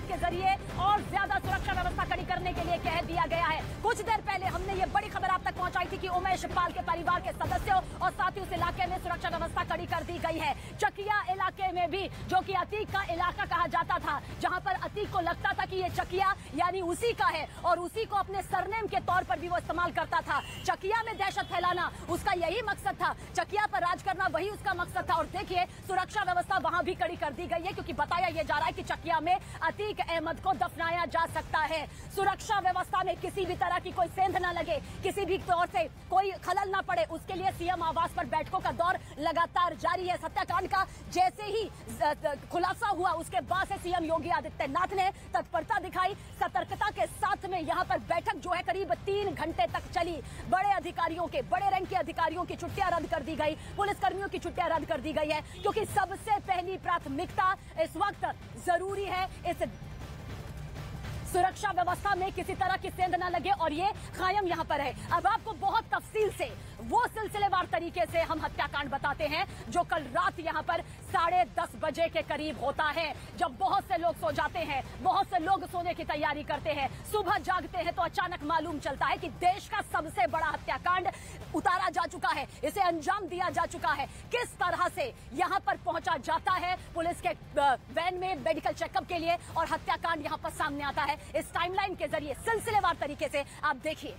के जरिए और ज्यादा सुरक्षा व्यवस्था कड़ी करने के लिए कह दिया गया है। कुछ देर पहले हमने ये बड़ी खबर आप तक पहुंचाई थी कि उमेश पाल के परिवार के सदस्यों और साथियों उस इलाके में सुरक्षा व्यवस्था कड़ी कर दी गई है। चकिया इलाके में भी, जो कि अतीक का इलाका कहा जाता था, जहां पर अतीक को लगता था कि ये चकिया यानी उसी का है और उसी को अपने सरनेम के तौर पर भी वो इस्तेमाल करता था। चकिया में दहशत फैलाना उसका यही मकसद था, चकिया पर राज करना वही उसका मकसद था। और देखिए सुरक्षा व्यवस्था वहां भी कड़ी कर दी गई है, क्योंकि बताया यह जा रहा है कि चकिया में अतीक अहमद को दफनाया जा सकता है। सुरक्षा व्यवस्था में किसी भी तरह की कोई सेंध न लगे, किसी भी तौर से कोई खलल न पड़े, उसके लिए सीएम आवास पर बैठकों का दौर लगातार जारी है। हत्याकांड का जैसे ही खुलासा हुआ उसके बाद से सीएम योगी आदित्यनाथ ने तत्परता दिखाई, सतर्कता के साथ में यहां पर बैठक जो है करीब 3 घंटे तक चली। बड़े अधिकारियों के, बड़े रैंक के अधिकारियों की छुट्टियां रद्द कर दी गई, पुलिसकर्मियों की छुट्टियां रद्द कर दी गई है, क्योंकि सबसे पहली प्राथमिकता इस वक्त जरूरी है इस सुरक्षा व्यवस्था में किसी तरह की सेंध न लगे और ये कायम यहां पर है। अब आपको बहुत तफसील से वो सिलसिलेवार तरीके से हम हत्याकांड बताते हैं जो कल रात यहां पर 10:30 बजे के करीब होता है, जब बहुत से लोग सो जाते हैं, बहुत से लोग सोने की तैयारी करते हैं, सुबह जागते हैं तो अचानक मालूम चलता है कि देश का सबसे बड़ा हत्याकांड उतारा जा चुका है, इसे अंजाम दिया जा चुका है। किस तरह से यहां पर पहुंचा जाता है पुलिस के वैन में मेडिकल चेकअप के लिए और हत्याकांड यहां पर सामने आता है, इस टाइमलाइन के जरिए सिलसिलेवार तरीके से आप देखिए।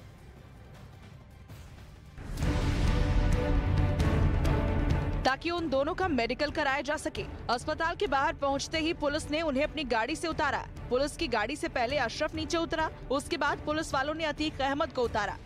ताकि उन दोनों का मेडिकल कराया जा सके, अस्पताल के बाहर पहुंचते ही पुलिस ने उन्हें अपनी गाड़ी से उतारा। पुलिस की गाड़ी से पहले अशरफ नीचे उतरा, उसके बाद पुलिस वालों ने अतीक अहमद को उतारा।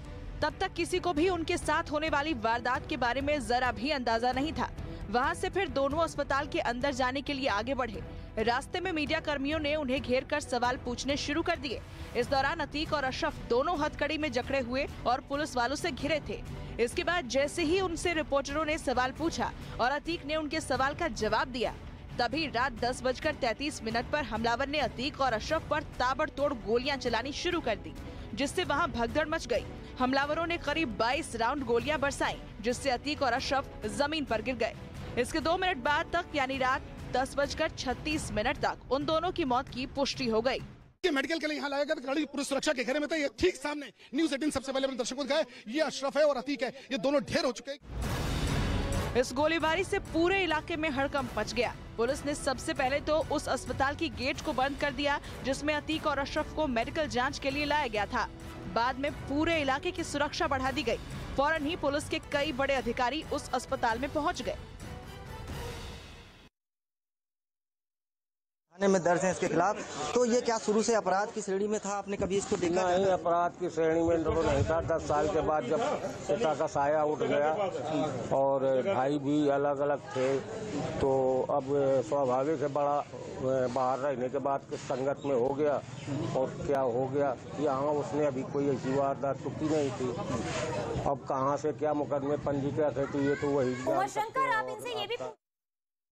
तब तक किसी को भी उनके साथ होने वाली वारदात के बारे में जरा भी अंदाजा नहीं था। वहां से फिर दोनों अस्पताल के अंदर जाने के लिए आगे बढ़े। रास्ते में मीडिया कर्मियों ने उन्हें घेर कर सवाल पूछने शुरू कर दिए। इस दौरान अतीक और अशरफ दोनों हथकड़ी में जकड़े हुए और पुलिस वालों से घिरे थे। इसके बाद जैसे ही उनसे रिपोर्टरों ने सवाल पूछा और अतीक ने उनके सवाल का जवाब दिया, तभी रात 10:33 पर हमलावर ने अतीक और अशरफ पर ताबड़तोड़ गोलियां चलानी शुरू कर दी, जिससे वहां भगदड़ मच गई। हमलावरों ने करीब 22 राउंड गोलियां बरसाई, जिससे अतीक और अशरफ जमीन पर गिर गए। इसके 2 मिनट बाद तक यानी रात 10:36 तक उन दोनों की मौत की पुष्टि हो गई। मेडिकल के लिए यहाँ लाया गया, गाड़ी पुलिस सुरक्षा के घेरे में था। ये ठीक सामने न्यूज़ 18 सबसे पहले अपने दर्शकों को दिखाया, ये अशरफ है और अतीक है, ये दोनों ढेर हो चुके हैं। इस गोलीबारी से पूरे इलाके में हड़कंप मच गया। पुलिस ने सबसे पहले तो उस अस्पताल की गेट को बंद कर दिया जिसमें अतीक और अशरफ को मेडिकल जांच के लिए लाया गया था। बाद में पूरे इलाके की सुरक्षा बढ़ा दी गई। फौरन ही पुलिस के कई बड़े अधिकारी उस अस्पताल में पहुंच गए। थाने में दर्ज है इसके खिलाफ। तो ये क्या शुरू से अपराध की श्रेणी में था, आपने कभी इसको देखा? नहीं, अपराध की श्रेणी में तो नहीं था। 10 साल के बाद जब पिता का साया उठ गया और भाई भी अलग अलग थे, तो अब स्वाभाविक है बड़ा बाहर रहने के बाद किस संगत में हो गया और क्या हो गया। यहाँ उसने अभी कोई ऐसी वारदात तो की नहीं थी। अब कहाँ से क्या मुकदमे पंजीकृत है तो ये तो वही उमाशंकर,